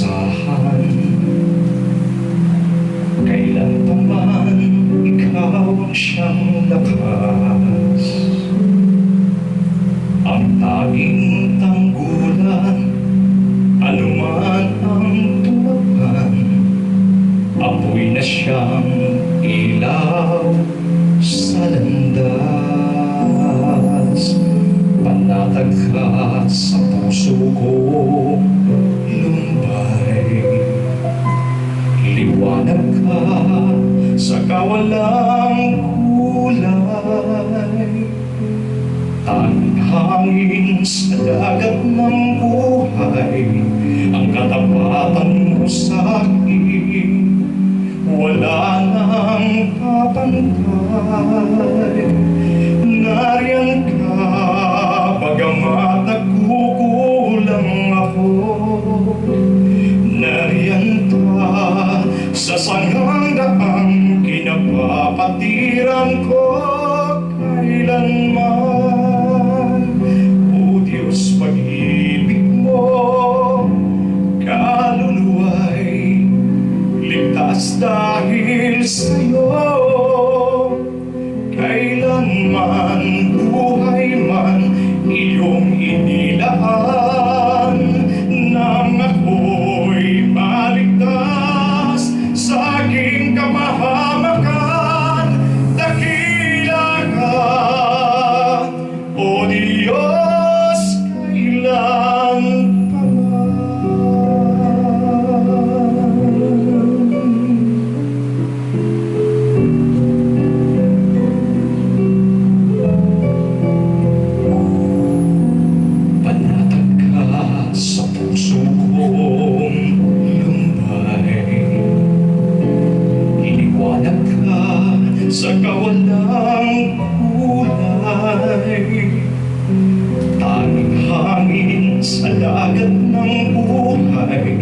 asahan. Kailan pa man ikaw ang siyang lakas, ang tanging tanggulan, anuman ang tumakan. Apoy na siyang ilaw sa landas, panatag ka sa puso ko, lumbay. Liwanag ka sa kawalang kulay, tanging hangin sa dagat ng buhay, ang katapatan mo sa'kin wala nang kapantay. Nariyan ka bagamat nagkukulang ako, nariyan ka sa sanganggaang kinapapatiran ko kailanman. O Diyos, pag-ibig mo, kaluluwa'y ligtas dahil sa'yo. Kailanman, buhay man, iyong inilaan, nang ako'y maligtas sa aking kamahamakan. Dakila ka, O Diyos, kailan pa sa puso kong lumbay. Iniwanag ka sa kawalang kulay, tanging hangin sa dagat ng buhay,